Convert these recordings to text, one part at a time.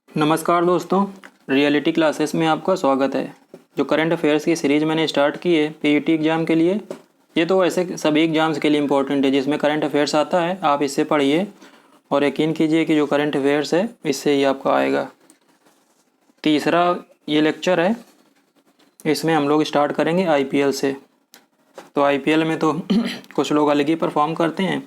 नमस्कार दोस्तों, reality classes में आपका स्वागत है। जो करंट अफेयर्स की सीरीज़ मैंने स्टार्ट की है पीईटी एग्ज़ाम के लिए, ये तो वैसे सभी एग्ज़ाम्स के लिए इम्पोर्टेंट है। जिसमें करंट अफेयर्स आता है आप इससे पढ़िए और यकीन कीजिए कि जो करंट अफेयर्स है इससे ही आपका आएगा। तीसरा ये लेक्चर है, इसमें हम लोग स्टार्ट करेंगे आईपीएल से। तो आईपीएल में तो कुछ लोग अलग ही परफॉर्म करते हैं,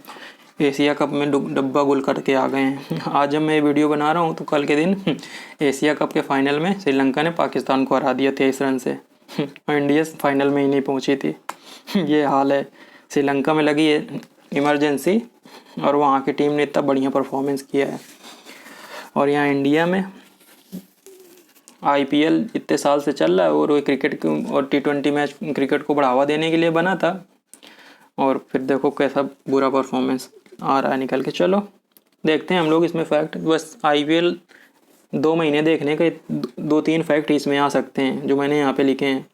एशिया कप में डब्बा गुल करके आ गए हैं। आज जब मैं ये वीडियो बना रहा हूँ तो कल के दिन एशिया कप के फाइनल में श्रीलंका ने पाकिस्तान को हरा दिया 23 रन से और इंडिया फाइनल में ही नहीं पहुँची थी। ये हाल है। श्रीलंका में लगी है इमरजेंसी और वहाँ की टीम ने इतना बढ़िया परफॉर्मेंस किया है। और यहाँ इंडिया में आईपीएल इतने साल से चल रहा है और वो क्रिकेट और टी20 मैच क्रिकेट को बढ़ावा देने के लिए बना था, और फिर देखो कैसा बुरा परफॉर्मेंस आ रहा है निकल के। चलो देखते हैं हम लोग इसमें फैक्ट। बस आईपीएल 2 महीने देखने के 2-3 फैक्ट इसमें आ सकते हैं जो मैंने यहाँ पे लिखे हैं।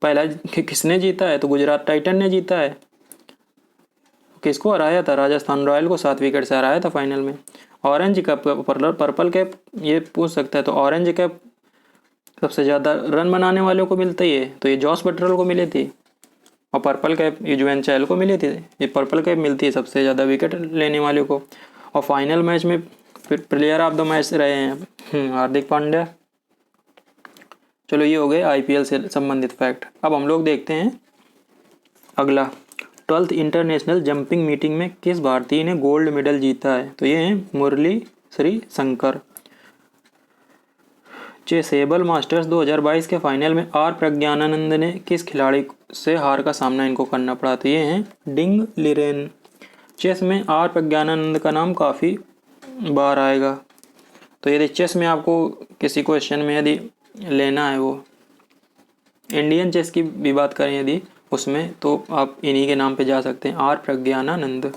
पहला किसने जीता है, तो गुजरात टाइटन ने जीता है। किसको हराया था, राजस्थान रॉयल को 7 विकेट से हराया था फाइनल में। ऑरेंज कैप, पर्पल कैप ये पूछ सकता है, तो ऑरेंज कैप सबसे ज़्यादा रन बनाने वालों को मिलता ही है, तो ये जॉस बटरल को मिली थी। और पर्पल कैप युजवेंद्र चहल को मिली थी। ये पर्पल कैप मिलती है सबसे ज़्यादा विकेट लेने वाले को। और फाइनल मैच में प्लेयर ऑफ द मैच रहे हैं हार्दिक पांड्या। चलो ये हो गए आईपीएल से संबंधित फैक्ट। अब हम लोग देखते हैं अगला। 12th इंटरनेशनल जंपिंग मीटिंग में किस भारतीय ने गोल्ड मेडल जीता है, तो ये हैं मुरली श्री शंकर। चेसेबल मास्टर्स 2022 के फाइनल में आर प्रज्ञानानंद ने किस खिलाड़ी से हार का सामना इनको करना पड़ा, तो ये हैं डिंग लिरेन। चेस में आर प्रज्ञानानंद का नाम काफ़ी बार आएगा, तो यदि चेस में आपको किसी क्वेश्चन में यदि लेना है वो इंडियन चेस की भी बात करें यदि उसमें, तो आप इन्हीं के नाम पे जा सकते हैं, आर प्रज्ञानानंद।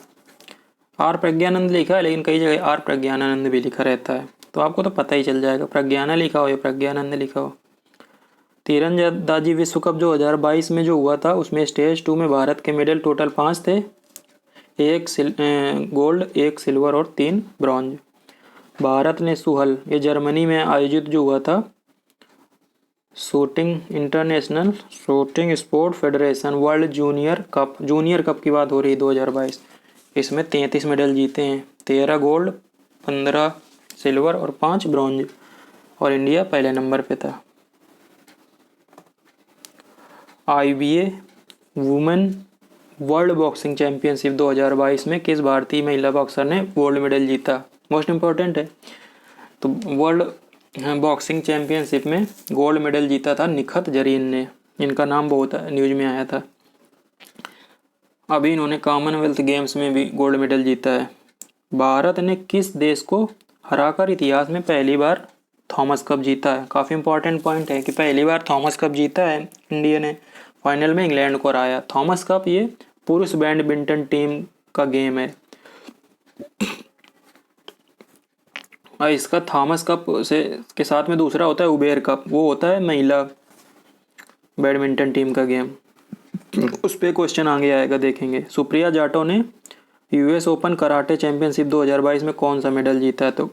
आर प्रज्ञानंद लिखा है लेकिन कई जगह आर प्रज्ञानानंद भी लिखा रहता है, तो आपको तो पता ही चल जाएगा प्रज्ञाना लिखा हो या प्रज्ञानंद लिखा हो। तीरंदाजी विश्व कप 2022 में जो हुआ था उसमें स्टेज 2 में भारत के मेडल टोटल 5 थे, 1 गोल्ड, 1 सिल्वर और 3 ब्रॉन्ज। भारत ने सुहल, ये जर्मनी में आयोजित जो हुआ था shooting international shooting sport federation world junior cup की बात हो रही है 2022, इसमें 33 मेडल जीते हैं, 13 गोल्ड, 15 सिल्वर और 5 ब्रॉन्ज, और इंडिया पहले नंबर पे था। IBA women world boxing championship 2022 में किस भारतीय महिला बॉक्सर ने गोल्ड मेडल जीता, मोस्ट इम्पोर्टेंट है। तो वर्ल्ड बॉक्सिंग चैंपियनशिप में गोल्ड मेडल जीता था निखत जरीन ने। इनका नाम बहुत न्यूज में आया था। अभी इन्होंने कॉमनवेल्थ गेम्स में भी गोल्ड मेडल जीता है। भारत ने किस देश को हराकर इतिहास में पहली बार थॉमस कप जीता है, काफ़ी इंपॉर्टेंट पॉइंट है कि पहली बार थॉमस कप जीता है इंडिया ने। फाइनल में इंग्लैंड को हराया। थॉमस कप ये पुरुष बैडमिंटन टीम का गेम है। और इसका थॉमस कप से के साथ में दूसरा होता है उबेर कप, वो होता है महिला बैडमिंटन टीम का गेम। उस पर क्वेश्चन आगे आएगा, देखेंगे। सुप्रिया जाटव ने यूएस ओपन कराटे चैंपियनशिप 2022 में कौन सा मेडल जीता है, तो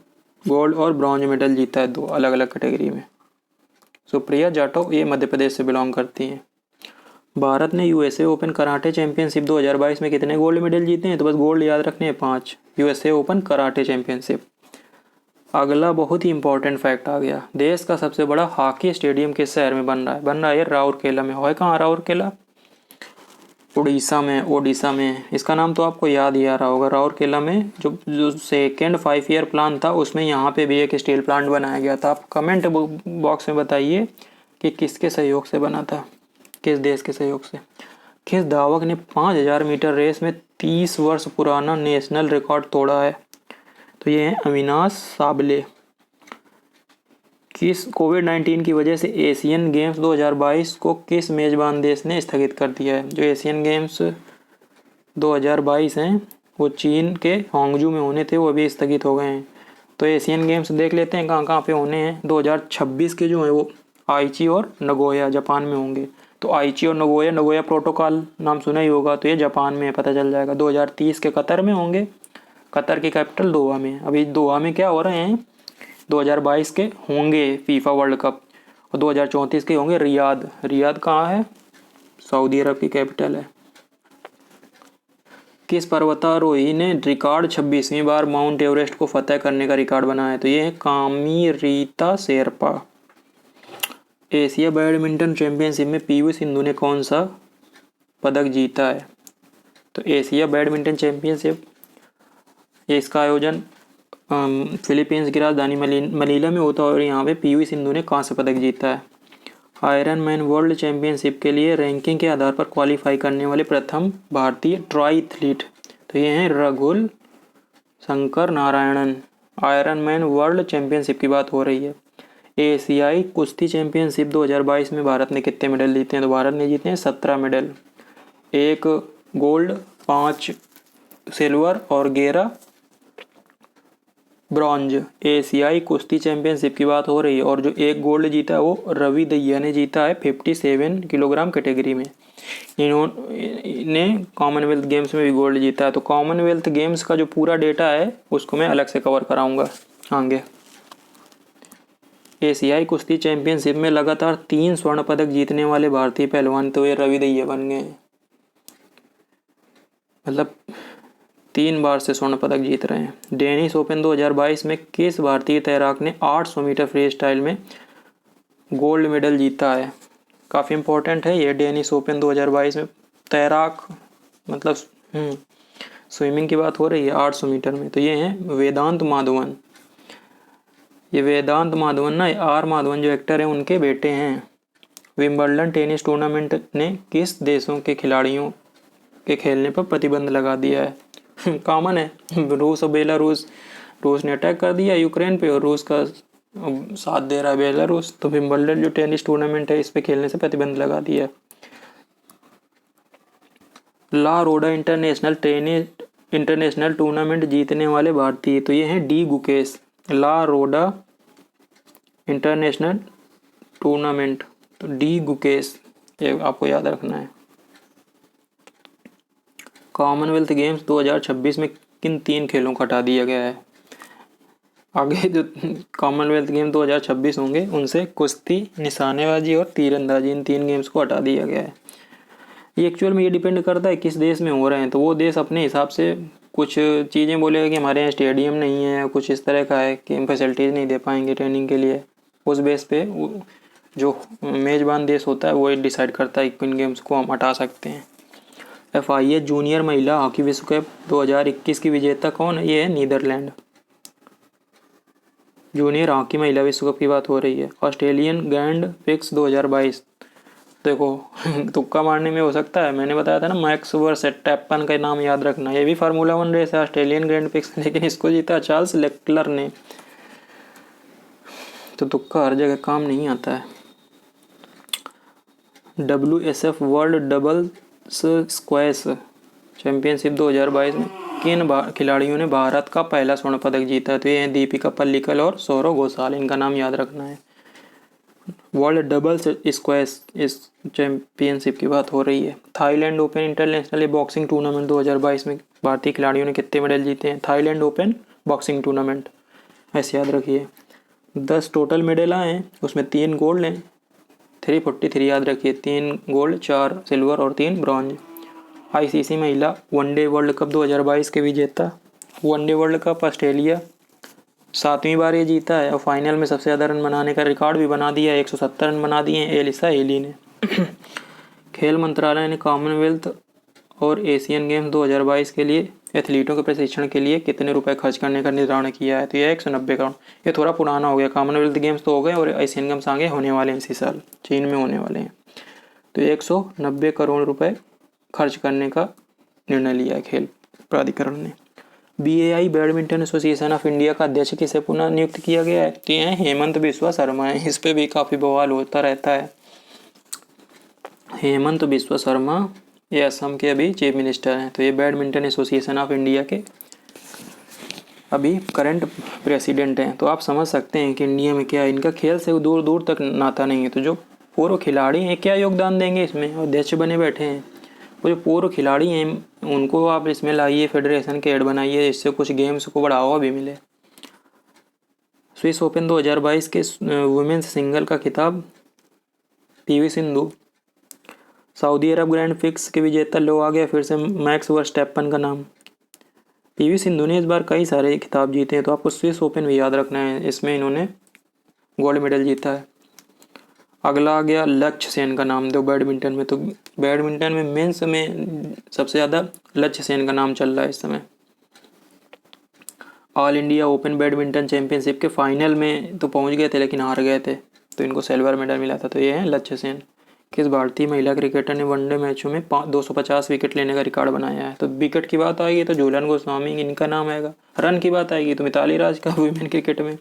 गोल्ड और ब्रॉन्ज मेडल जीता है 2 अलग अलग कैटेगरी में। सुप्रिया जाटव ये मध्य प्रदेश से बिलोंग करती हैं। भारत ने यूएसए ओपन कराटे चैंपियनशिप 2022 में कितने गोल्ड मेडल जीते हैं, तो बस गोल्ड याद रखने हैं 5, यूएसए ओपन कराटे चैंपियनशिप। अगला बहुत ही इंपॉर्टेंट फैक्ट आ गया। देश का सबसे बड़ा हॉकी स्टेडियम किस शहर में बन रहा है राउरकेला में। है कहाँ राउरकेला, ओडिशा में। इसका नाम तो आपको याद ही आ रहा होगा। राउरकेला में जो सेकेंड 5 ईयर प्लान था उसमें यहाँ पे भी एक स्टील प्लांट बनाया गया था। आप कमेंट बॉक्स में बताइए कि किसके सहयोग से बना था, किस देश के सहयोग से। किस धावक ने 5000 मीटर रेस में 30 वर्ष पुराना नेशनल रिकॉर्ड तोड़ा है, तो ये है अविनाश साबले। किस कोविड-19 की वजह से एशियन गेम्स 2022 को किस मेज़बान देश ने स्थगित कर दिया है। जो एशियन गेम्स 2022 हैं वो चीन के होंगजू में होने थे, वो अभी स्थगित हो गए हैं। तो एशियन गेम्स देख लेते हैं कहाँ कहाँ पे होने हैं। 2026 के जो हैं वो आईची और नगोया जापान में होंगे। तो आईची और नगोया प्रोटोकॉल नाम सुना ही होगा, तो ये जापान में पता चल जाएगा। 2030 के कतर में होंगे, कतर की कैपिटल दोहा में। अभी दोहा में क्या हो रहे हैं, 2022 के होंगे फीफा वर्ल्ड कप और 2034 के होंगे रियाद। रियाद कहाँ है? सऊदी अरब की कैपिटल है। किस पर्वतारोही ने रिकॉर्ड 26वीं बार माउंट एवरेस्ट को फतह करने का रिकॉर्ड बनाया है? तो ये है कामिरीता शेरपा। एशिया बैडमिंटन चैंपियनशिप में पीवी सिंधु ने कौन सा पदक जीता है? तो एशिया बैडमिंटन चैंपियनशिप ये इसका आयोजन फिलीपींस की राजधानी मनीला में होता है और यहाँ पे पीवी सिंधु ने कांस्य पदक जीता है। आयरन मैन वर्ल्ड चैंपियनशिप के लिए रैंकिंग के आधार पर क्वालिफाई करने वाले प्रथम भारतीय ट्राइथलीट तो ये हैं रघुल Shankar Narayanan. Ironman World Championship की बात हो रही है। एशियाई कुश्ती चैंपियनशिप 2022 में भारत ने कितने मेडल जीते हैं? तो भारत ने जीते हैं 17 मेडल, 1 गोल्ड, 5 सिल्वर और 11 ब्रॉन्ज। एशियाई कुश्ती चैंपियनशिप की बात हो रही है और जो 1 गोल्ड जीता है वो रवि दहिया ने जीता है 57 किलोग्राम कैटेगरी में। इन्होंने कॉमनवेल्थ गेम्स में भी गोल्ड जीता है। तो कॉमनवेल्थ गेम्स का जो पूरा डेटा है उसको मैं अलग से कवर कराऊंगा आगे। एशियाई कुश्ती चैंपियनशिप में लगातार 3 स्वर्ण पदक जीतने वाले भारतीय पहलवान तो ये रवि दहिया बन गए हैं। मतलब 3 बार से स्वर्ण पदक जीत रहे हैं। डेनिस ओपन 2022 में किस भारतीय तैराक ने 800 मीटर फ्री स्टाइल में गोल्ड मेडल जीता है? काफ़ी इंपॉर्टेंट है ये डेनिस ओपन 2022 में तैराक मतलब स्विमिंग की बात हो रही है 800 मीटर में। तो ये हैं वेदांत माधवन। ये वेदांत माधवन ना आर माधवन जो एक्टर हैं उनके बेटे हैं। विंबलडन टेनिस टूर्नामेंट ने किस देशों के खिलाड़ियों के खेलने पर प्रतिबंध लगा दिया है? कॉमन है, रूस और बेलारूस। रूस ने अटैक कर दिया यूक्रेन पे और रूस का साथ दे रहा है बेलारूस। तो विंबलडन जो टेनिस टूर्नामेंट है इस पे खेलने से प्रतिबंध लगा दिया। ला रोडा इंटरनेशनल टूर्नामेंट जीतने वाले भारतीय तो ये हैं डी गुकेश। ला रोडा इंटरनेशनल टूर्नामेंट तो डी गुकेश, ये आपको याद रखना है। कॉमनवेल्थ गेम्स 2026 में किन 3 खेलों को हटा दिया गया है? आगे जो कॉमनवेल्थ गेम 2026 होंगे उनसे कुश्ती, निशानेबाजी और तीरंदाजी इन 3 गेम्स को हटा दिया गया है। ये एक्चुअल में ये डिपेंड करता है किस देश में हो रहे हैं। तो वो देश अपने हिसाब से कुछ चीज़ें बोलेगा कि हमारे यहाँ स्टेडियम नहीं है, कुछ इस तरह का है कि हम फैसिलिटीज़ नहीं दे पाएंगे ट्रेनिंग के लिए। उस बेस पे जो मेज़बान देश होता है वो डिसाइड करता है कि इन गेम्स को हम हटा सकते हैं। FIA जूनियर महिला हॉकी विश्व कप 2021 की विजेता कौन है? ये है नीदरलैंड। जूनियर हॉकी महिला विश्व कप की बात हो रही है। ऑस्ट्रेलियन ग्रैंड प्रिक्स 2022 देखो तुक्का मारने में हो सकता है। मैंने बताया था ना मैक्स वर्स्टैपन का नाम याद रखना। ये भी फार्मूला 1 रेस है ऑस्ट्रेलियन ग्रैंड प्रिक्स, लेकिन इसको जीता चार्ल्स लेक्लर ने। तो तुक्का हर जगह काम नहीं आता है। WSF world doubles squash championship 2022 में किन खिलाड़ियों ने भारत का पहला स्वर्ण पदक जीता है? तो ये हैं दीपिका पल्लिकल और सौरव घोषाल। इनका नाम याद रखना है। वर्ल्ड डबल्स स्क्वैश इस चैंपियनशिप की बात हो रही है। Thailand open international boxing tournament 2022 में भारतीय खिलाड़ियों ने कितने मेडल जीते हैं? थाईलैंड ओपन बॉक्सिंग टूर्नामेंट ऐसे याद रखिए। 10 टोटल मेडल आए हैं, उसमें 3 गोल्ड हैं, 343 याद रखिए। 3 गोल्ड, 4 सिल्वर और 3 ब्रॉन्ज। ICC महिला वनडे वर्ल्ड कप 2022 के विजेता। वनडे वर्ल्ड कप ऑस्ट्रेलिया 7वीं बार ये जीता है और फाइनल में सबसे ज़्यादा रन बनाने का रिकॉर्ड भी बना दिया है। 170 रन बना दिए हैं एलिसा हेली ने। खेल मंत्रालय ने कॉमनवेल्थ और एशियन गेम्स 2022 के लिए एथलीटों के प्रशिक्षण के लिए कितने रुपए खर्च करने का निर्धारण किया है? तो यह 190 करोड़। ये थोड़ा पुराना हो गया। कॉमनवेल्थ गेम्स तो हो गए और एशियन गेम्स आगे होने वाले हैं इसी साल, चीन में होने वाले हैं। तो 190 करोड़ रुपए खर्च करने का निर्णय लिया है खेल प्राधिकरण ने। BAI badminton association of India का अध्यक्ष किसे पुनः नियुक्त किया गया है? तो ये हेमंत बिस्वा शर्मा है। इस पे भी काफ़ी बवाल होता रहता है। हेमंत बिस्वा शर्मा ये असम के अभी चीफ मिनिस्टर हैं। तो ये बैडमिंटन एसोसिएशन ऑफ इंडिया के अभी करंट प्रेसिडेंट हैं। तो आप समझ सकते हैं कि इंडिया में क्या इनका खेल से दूर दूर तक नाता नहीं है। तो जो पूर्व खिलाड़ी हैं क्या योगदान देंगे इसमें? अध्यक्ष बने बैठे हैं। वो जो पूर्व खिलाड़ी हैं उनको आप इसमें लाइए, फेडरेशन के हेड बनाइए, जिससे कुछ गेम्स को बढ़ावा भी मिले। स्विस ओपन 2022 के वुमेन्स सिंगल का खिताब पीवी सिंधु। सऊदी अरब ग्रैंड फिक्स के विजेता लो आ गया फिर से मैक्स वर्स्टैपन का नाम। पीवी सिंधु ने इस बार कई सारे खिताब जीते हैं, तो आपको स्विस ओपन भी याद रखना है, इसमें इन्होंने गोल्ड मेडल जीता है। अगला आ गया लक्ष्य सेन का नाम। दो बैडमिंटन में, तो बैडमिंटन में मेंस में सबसे ज़्यादा लक्ष्य सेन का नाम चल रहा है इस समय। All India open badminton championship के फाइनल में तो पहुंच गए थे लेकिन हार गए थे, तो इनको सिल्वर मेडल मिला था। तो ये है लक्ष्य सेन। किस भारतीय महिला क्रिकेटर ने वनडे मैचों में 250 विकेट लेने का रिकॉर्ड बनाया है? तो विकेट की बात आएगी तो झूलन गोस्वामी, इनका नाम आएगा। रन की बात आएगी तो मिताली राज का वुमेन क्रिकेट में।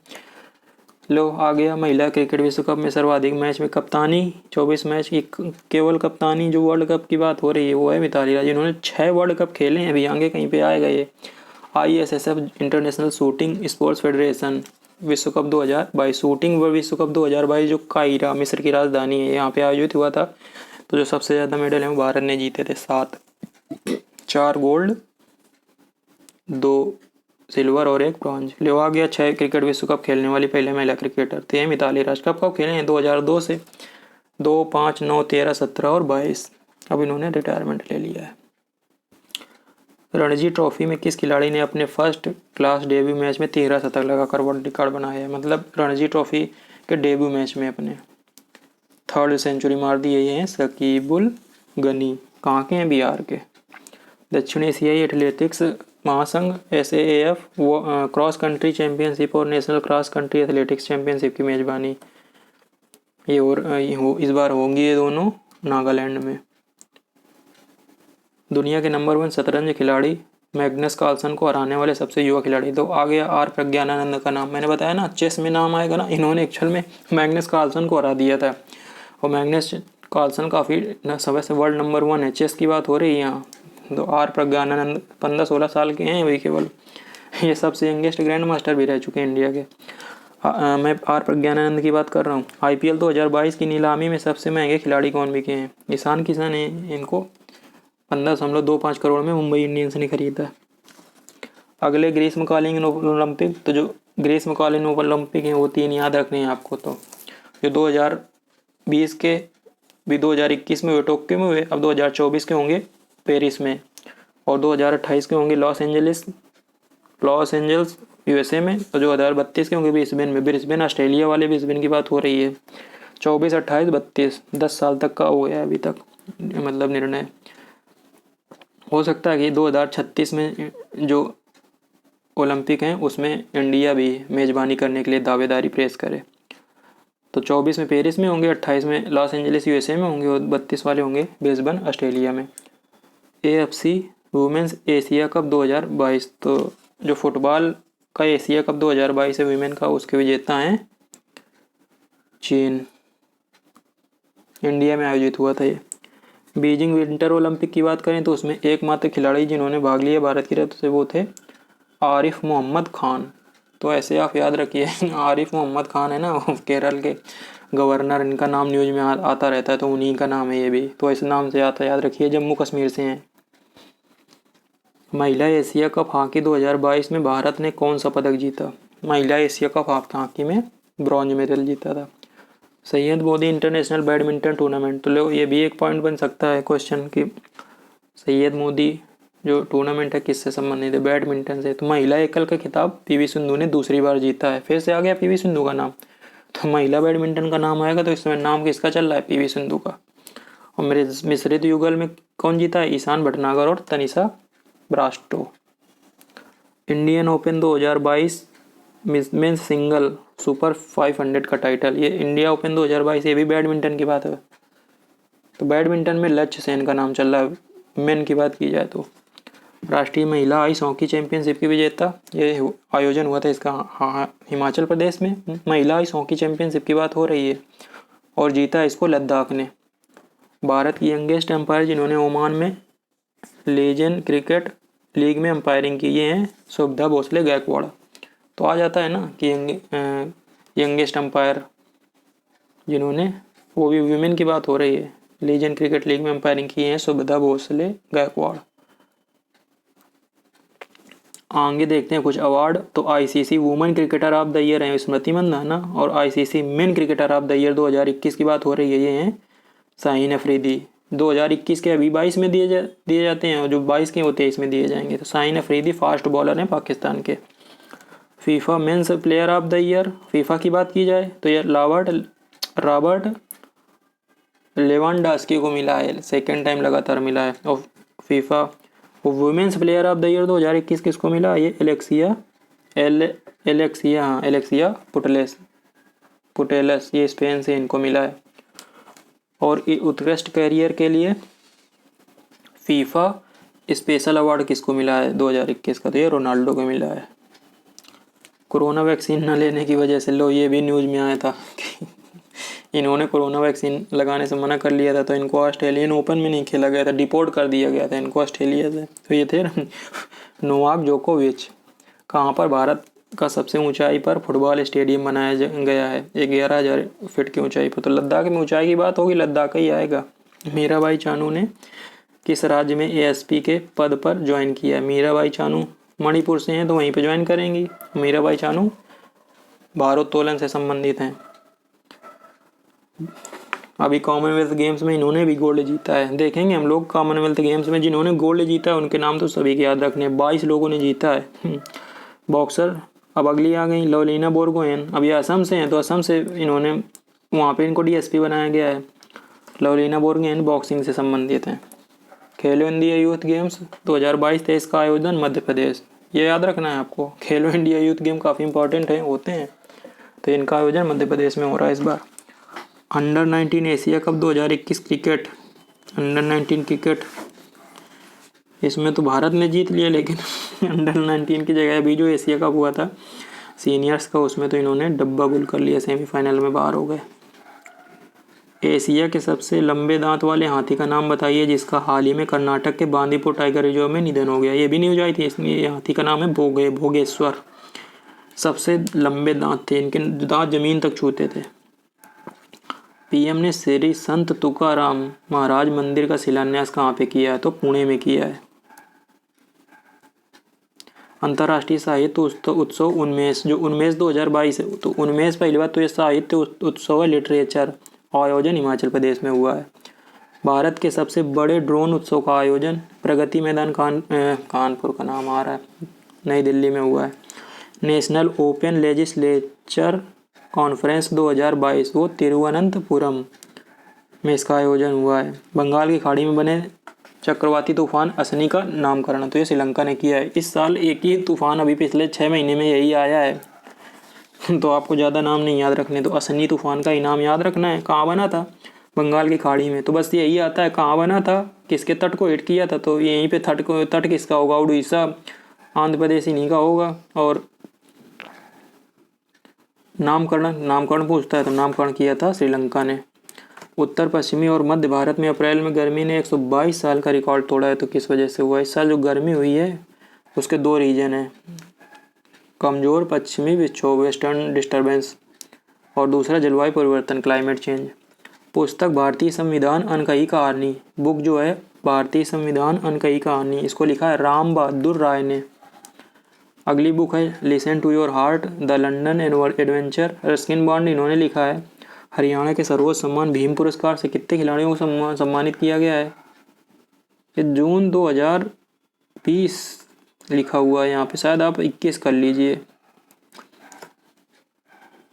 लो आ गया महिला क्रिकेट विश्व कप में सर्वाधिक मैच में कप्तानी, 24 मैच की केवल कप्तानी। जो वर्ल्ड कप की बात हो रही है वो है मिताली राज, इन्होंने 6 वर्ल्ड कप खेले हैं, अभी आगे कहीं पे आएगा ये। ISSF international shooting sports federation विश्व कप 2022, शूटिंग विश्व कप 2022 जो कायरा मिस्र की राजधानी है यहाँ पे आयोजित हुआ था। तो जो सबसे ज़्यादा मेडल हैं वो भारत ने जीते थे 7, 4 गोल्ड, 2 सिल्वर और 1 ब्रॉन्ज। ले आ गया 6 क्रिकेट विश्व कप खेलने वाली पहले महिला क्रिकेटर थे मिताली राज। कब खेले हैं? 2002 से 2, 5, 9, 13, 17 और 22। अब इन्होंने रिटायरमेंट ले लिया है। रणजी ट्रॉफी में किस खिलाड़ी ने अपने फर्स्ट क्लास डेब्यू मैच में 13 शतक लगाकर वर्ल्ड रिकॉर्ड बनाया है? मतलब रणजी ट्रॉफी के डेब्यू मैच में अपने 3rd सेंचुरी मार दी है। ये हैं शकीबुल गनी। कहाँ के हैं? बिहार के। दक्षिण एशियाई एथलेटिक्स महासंघ SAAF क्रॉस कंट्री चैंपियनशिप और national cross country athletics championship की मेजबानी इस बार होंगी ये दोनों नागालैंड में। दुनिया के नंबर 1 शतरंज खिलाड़ी मैग्नस कार्लसन को हराने वाले सबसे युवा खिलाड़ी। तो आ गया आर प्रज्ञानानंद का नाम। मैंने बताया ना चेस में नाम आएगा ना, इन्होंने एक्चुअल में मैग्नस कार्लसन को हरा दिया था। और मैग्नस कार्लसन काफ़ी समय से वर्ल्ड नंबर 1 है। चेस की बात हो रही है यहाँ। तो आर प्रज्ञानानंद 15-16 साल के हैं वही केवल। ये सबसे यंगेस्ट ग्रैंड मास्टर भी रह चुके हैं इंडिया के। मैं आर प्रज्ञानानंद की बात कर रहा हूँ। IPL 2022 की नीलामी में सबसे महंगे खिलाड़ी कौन बिके हैं? ईशान किशन है, इनको 15.25 करोड़ में मुंबई इंडियंस ने खरीदा। अगले ग्रीष्मकालीन ओलंपिक, तो जो ग्रीष्मकालीन ओलंपिक हैं वो 3 याद रखने हैं आपको। तो जो 2020 के भी 2021 में हुए टोक्यो में हुए, अब 2024 के होंगे पेरिस में, और 2028 के होंगे लॉस एंजल्स USA में, और जो 2032 के होंगे ब्रिस्बेन में। ब्रिस्बेन ऑस्ट्रेलिया वाले ब्रिस्बेन की बात हो रही है। 24, 28, 32 10 साल तक का हो गया अभी तक, मतलब निर्णय। हो सकता है कि 2036 में जो ओलंपिक हैं उसमें इंडिया भी मेज़बानी करने के लिए दावेदारी पेश करे। तो 24 में पेरिस में होंगे, 28 में लॉस एंजलिस USA में होंगे, और 32 वाले होंगे ब्रिस्बेन ऑस्ट्रेलिया में। AFC वुमेन्स एशिया कप 2022, तो जो फुटबॉल का एशिया कप 2022 है वीमेन का, उसके विजेता हैं चीन। इंडिया में आयोजित हुआ था ये। बीजिंग विंटर ओलंपिक की बात करें तो उसमें एकमात्र खिलाड़ी जिन्होंने भाग लिया भारत की तरफ से वो थे आरिफ मोहम्मद खान। तो ऐसे आप याद रखिए आरिफ मोहम्मद खान है ना, वो केरल के गवर्नर, इनका नाम न्यूज में आता रहता है, तो उन्हीं का नाम है ये भी, तो इस नाम से आता याद रखिए। जम्मू कश्मीर से हैं। महिला एशिया कप हॉकी 2022 में भारत ने कौन सा पदक जीता? महिला एशिया कप हॉकी में ब्रॉन्ज मेडल जीता था। Syed Modi international badminton tournament, तो लो ये भी एक पॉइंट बन सकता है क्वेश्चन की। सैयद मोदी जो टूर्नामेंट है किससे संबंधित है? बैडमिंटन से। तो महिला एकल का खिताब पीवी सिंधु ने दूसरी बार जीता है। फिर से आ गया पीवी सिंधु का नाम। तो महिला बैडमिंटन का नाम आएगा तो इस समय नाम किसका चल रहा है? पीवी सिंधु का। और मेरे मिश्रित युगल में कौन जीता है? ईशान भटनागर और Tanisha Crasto. Indian Open 2022 men's single super 500 का टाइटल, ये इंडिया ओपन 2022, ये भी बैडमिंटन की बात है। तो बैडमिंटन में लक्ष्य सेन का नाम चल रहा है। मेन की बात की जाए तो राष्ट्रीय महिला आइस हॉकी चैंपियनशिप की विजेता, ये आयोजन हुआ था इसका हिमाचल प्रदेश में। महिला आइस हॉकी चैंपियनशिप की बात हो रही है, और जीता इसको लद्दाख ने। भारत की यंगेस्ट एम्पायर जिन्होंने ओमान में लेजेंड क्रिकेट लीग में अंपायरिंग की, ये हैं सुविधा भोसले गायकवाड़। तो आ जाता है ना कि यंगेस्ट अंपायर जिन्होंने, वो भी विमेन की बात हो रही है, लीजेंड क्रिकेट लीग में अंपायरिंग की है सुविधा भोसले गायकवाड़। आगे देखते हैं कुछ अवार्ड। तो ICC women cricketer of the year है स्मृति मंदाना, और ICC main cricketer of the year 2021 की बात हो रही है, ये हैं शाहीन अफरीदी। 2021 के अभी 22 में दिए जाते हैं, और जो 22 के होते हैं इसमें दिए जाएंगे। तो शाहीन अफरीदी फास्ट बॉलर हैं पाकिस्तान के। FIFA men's player of the year, FIFA की बात की जाए तो ये रॉबर्ट लेवांडोव्स्की को मिला है, सेकेंड टाइम लगातार मिला है। और FIFA women's player of the year 2021 किसको मिला? ये एलेक्सिया पुटेलस, ये स्पेन से इनको मिला है। और उत्कृष्ट कैरियर के लिए फीफा स्पेशल अवार्ड किसको मिला है 2021 का? तो ये रोनाल्डो को मिला है। कोरोना वैक्सीन न लेने की वजह से, लो ये भी न्यूज़ में आया था कि इन्होंने कोरोना वैक्सीन लगाने से मना कर लिया था, तो इनको ऑस्ट्रेलियन ओपन में नहीं खेला गया था, डिपोर्ट कर दिया गया था इनको ऑस्ट्रेलिया से। तो ये थे नोवाक जोकोविच। कहाँ पर? भारत का सबसे ऊंचाई पर फुटबॉल स्टेडियम बनाया गया है 11,000 फीट की ऊंचाई पर। तो लद्दाख में ऊंचाई की बात होगी, लद्दाख ही आएगा। मीराबाई चानू ने किस राज्य में एएसपी के पद पर ज्वाइन किया है? मीराबाई चानू मणिपुर से हैं, तो वहीं पे ज्वाइन करेंगी। मीराबाई चानू भारोत्तोलन से संबंधित हैं। अभी कॉमनवेल्थ गेम्स में इन्होंने भी गोल्ड जीता है। देखेंगे हम लोग कॉमनवेल्थ गेम्स में जिन्होंने गोल्ड जीता है उनके नाम तो सभी के याद रखने। 22 लोगों ने जीता है। बॉक्सर अब अगली आ गई लवलीना बोरगोहेन। अब ये असम से हैं, तो असम से इन्होंने वहाँ पे इनको डीएसपी बनाया गया है। लवलीना बोरगोहेन बॉक्सिंग से संबंधित हैं। खेलो इंडिया यूथ गेम्स 2022-23 का आयोजन मध्य प्रदेश। ये याद रखना है आपको, खेलो इंडिया यूथ गेम काफ़ी इंपॉर्टेंट होते हैं, तो इनका आयोजन मध्य प्रदेश में हो रहा है इस बार। Under 19 Asia Cup 2021 cricket, under 19 cricket इसमें तो भारत ने जीत लिया, लेकिन अंडर 19 की जगह अभी जो एशिया कप हुआ था सीनियर्स का, उसमें तो इन्होंने डब्बा गुल कर लिया, सेमीफाइनल में बाहर हो गए। एशिया के सबसे लंबे दांत वाले हाथी का नाम बताइए जिसका हाल ही में कर्नाटक के बांदीपुर टाइगर रिजर्व में निधन हो गया। ये भी न्यूज आई थी, इसमें ये हाथी का नाम है भोगेश्वर। सबसे लंबे दांत थे इनके, दांत जमीन तक छूते थे। पीएम ने श्री संत तुकाराम महाराज मंदिर का शिलान्यास कहाँ पे किया है? तो पुणे में किया है। अंतर्राष्ट्रीय साहित्य उत्सव उन्मेष, जो उन्मेष 2022 है, तो उन्मेष पहली बात तो ये साहित्य उत्सव है, लिटरेचर आयोजन हिमाचल प्रदेश में हुआ है। भारत के सबसे बड़े ड्रोन उत्सव का आयोजन प्रगति मैदान कानपुर का नाम आ रहा है, नई दिल्ली में हुआ है। नेशनल ओपन लेजिस्लेचर कॉन्फ्रेंस 2022 वो तिरुवनंतपुरम में इसका आयोजन हुआ है। बंगाल की खाड़ी में बने चक्रवाती तूफान असनी का नामकरण तो ये श्रीलंका ने किया है। इस साल एक ही तूफान अभी पिछले 6 महीने में यही आया है, तो आपको ज़्यादा नाम नहीं याद रखने। तो असनी तूफान का इनाम याद रखना है। कहाँ बना था? बंगाल की खाड़ी में। तो बस यही आता है कहाँ बना था, किसके तट को हिट किया था। तो यहीं पे तट किसका होगा? उड़ीसा, आंध्र प्रदेश इन्हीं का होगा। और नामकरण पूछता है तो नामकरण किया था श्रीलंका ने। उत्तर पश्चिमी और मध्य भारत में अप्रैल में गर्मी ने 122 साल का रिकॉर्ड तोड़ा है। तो किस वजह से हुआ? इस साल जो गर्मी हुई है उसके 2 रीजन हैं, कमज़ोर पश्चिमी विक्षोभ वेस्टर्न डिस्टर्बेंस, और दूसरा जलवायु परिवर्तन क्लाइमेट चेंज। पुस्तक भारतीय संविधान अनकही कहानी, बुक जो है भारतीय संविधान अनकही कहानी, इसको लिखा है राम बहादुर राय ने। अगली बुक है listen to your heart the London adventure, Ruskin Bond इन्होंने लिखा है। हरियाणा के सर्वोच्च सम्मान भीम पुरस्कार से कितने खिलाड़ियों को सम्मानित किया गया है? ये जून 2020 लिखा हुआ है यहाँ पे, शायद आप 21 कर लीजिए,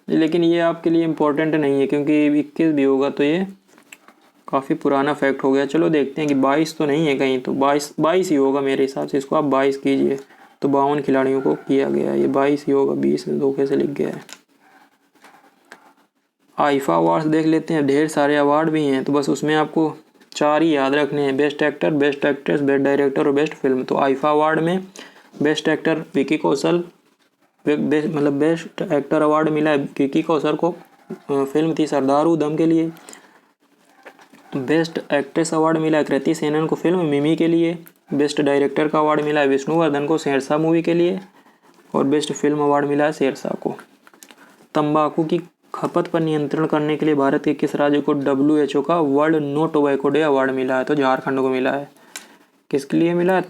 लेकिन ये आपके लिए इम्पोर्टेंट नहीं है क्योंकि 21 भी होगा तो ये काफ़ी पुराना फैक्ट हो गया। चलो देखते हैं कि 22 तो नहीं है कहीं, तो 22 ही होगा मेरे हिसाब से। इसको आप 22 कीजिए, तो 52 खिलाड़ियों को किया गया है, ये 22 ही होगा, 20 धोखे से लिख गया है। आईफा अवार्ड्स देख लेते हैं, ढेर सारे अवार्ड भी हैं, तो बस उसमें आपको 4 ही याद रखने हैं, best actor, best actress, best director और बेस्ट फिल्म। तो आईफा अवार्ड में best actor Vicky Kaushal, best actor award मिला है विकी कौशल को, फिल्म थी सरदार उधम के लिए। बेस्ट एक्ट्रेस अवार्ड मिला है कृति सेनन को, फिल्म मिमी के लिए। बेस्ट डायरेक्टर का अवार्ड मिला है विष्णुवर्धन को शेरशाह मूवी के लिए, और बेस्ट फिल्म अवार्ड मिला है शेरशाह को। तंबाकू की खपत पर नियंत्रण करने के लिए भारत के किस राज्य को WHO का world no tobacco day award मिला है? तो झारखंड को मिला है। किसके लिए मिला है?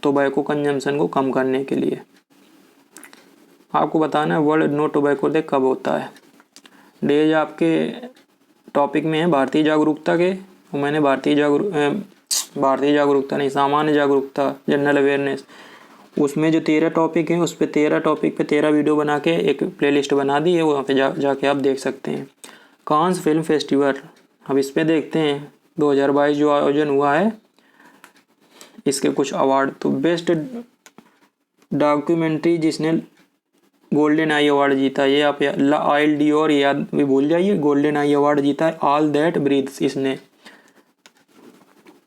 टोबैको कंजम्पशन को कम करने के लिए। आपको बताना है वर्ल्ड नो टोबैको डे कब होता है। डेज आपके टॉपिक में है भारतीय जागरूकता के, और मैंने भारतीय जागरूकता नहीं, सामान्य जागरूकता, जनरल अवेयरनेस, उसमें जो 13 टॉपिक हैं उस पे 13 टॉपिक पे 13 वीडियो बना के एक प्लेलिस्ट बना दी है, वहाँ पे जाके आप देख सकते हैं। कांस फिल्म फेस्टिवल, अब इस पे देखते हैं 2022 जो आयोजन हुआ है इसके कुछ अवार्ड। तो बेस्ट डॉक्यूमेंट्री जिसने गोल्डन आई अवार्ड जीता, ये आप आइल डी और याद भी भूल जाइए, गोल्डन आई अवार्ड जीता है ऑल दैट ब्रीथ्स इसने।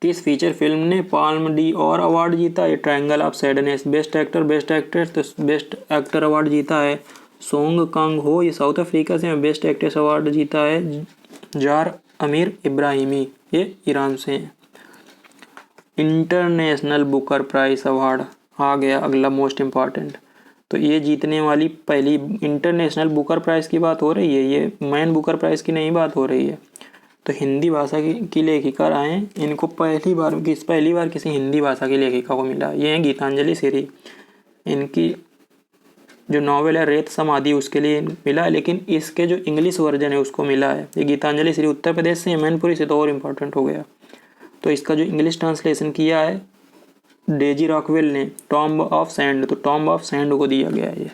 किस फीचर फिल्म ने पाल्म डी और अवार्ड जीता है? Triangle of sadness. Best actor, best actress, तो बेस्ट एक्टर अवार्ड जीता है सोंग कांग हो, ये साउथ अफ्रीका से। बेस्ट एक्ट्रेस अवार्ड जीता है जार अमीर इब्राहिमी, ये ईरान से हैं। इंटरनेशनल बुकर प्राइज अवार्ड आ गया अगला मोस्ट इम्पॉर्टेंट। तो ये जीतने वाली पहली इंटरनेशनल बुकर प्राइज़ की बात हो रही है, ये मैन बुकर प्राइज़ की नहीं बात हो रही है। तो हिंदी भाषा की लेखिका आए, इनको पहली बार किसी हिंदी भाषा की लेखिका को मिला। ये हैं गीतांजलि श्री। इनकी जो नॉवेल है रेत समाधि उसके लिए मिला है, लेकिन इसके जो इंग्लिश वर्जन है उसको मिला है। ये गीतांजलि श्री उत्तर प्रदेश से, मैनपुरी से, तो और इम्पोर्टेंट हो गया। तो इसका जो इंग्लिश ट्रांसलेशन किया है डेजी रॉकवेल ने, टॉम्ब ऑफ सैंड, तो टॉम्ब ऑफ सैंड को दिया गया है ये।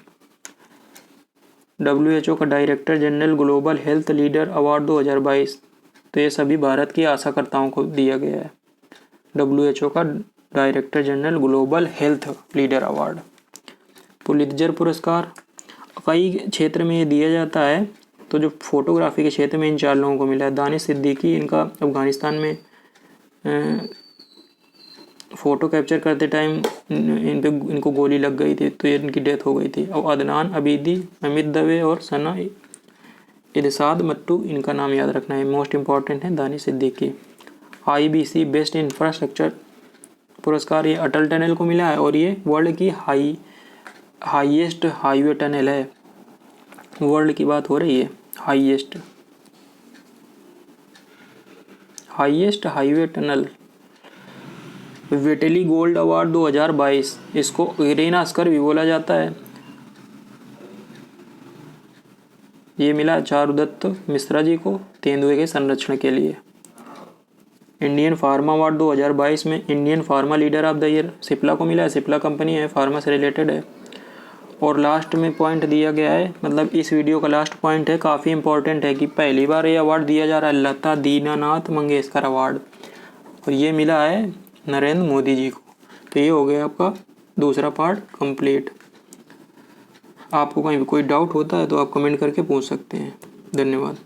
WHO का director general global health leader award 2022, तो ये सभी भारत के आशाकर्ताओं को दिया गया है। WHO का director general global health leader award. Pulitzer पुरस्कार कई क्षेत्र में ये दिया जाता है, तो जो फोटोग्राफी के क्षेत्र में इन 4 लोगों को मिला है। दानिश सिद्दीकी, इनका अफगानिस्तान में फ़ोटो कैप्चर करते टाइम इनको गोली लग गई थी, तो ये इनकी डेथ हो गई थी। और अदनान अबीदी, अमित दवे और सना इरशाद मट्टू, इनका नाम याद रखना है, मोस्ट इम्पॉर्टेंट है Danish Siddiqui. IBC best infrastructure पुरस्कार ये अटल टनल को मिला है, और ये वर्ल्ड की हाईएस्ट हाईवे टनल है। वर्ल्ड की बात हो रही है, highest highway tunnel. विटली gold award 2022, इसको ग्रीन ऑस्कर भी बोला जाता है। ये मिला चारुदत्त मिश्रा जी को तेंदुए के संरक्षण के लिए। इंडियन फार्मा अवार्ड 2022 में Indian pharma leader of the year Cipla को मिला है। सिप्ला कंपनी है, फार्मा से रिलेटेड है। और लास्ट में पॉइंट दिया गया है, मतलब इस वीडियो का लास्ट पॉइंट है, काफ़ी इंपॉर्टेंट है कि पहली बार ये अवार्ड दिया जा रहा है लता दीनानाथ मंगेशकर अवार्ड, और ये मिला है नरेंद्र मोदी जी को। तो ये हो गया आपका दूसरा पार्ट कंप्लीट। आपको कहीं भी कोई डाउट होता है तो आप कमेंट करके पूछ सकते हैं। धन्यवाद।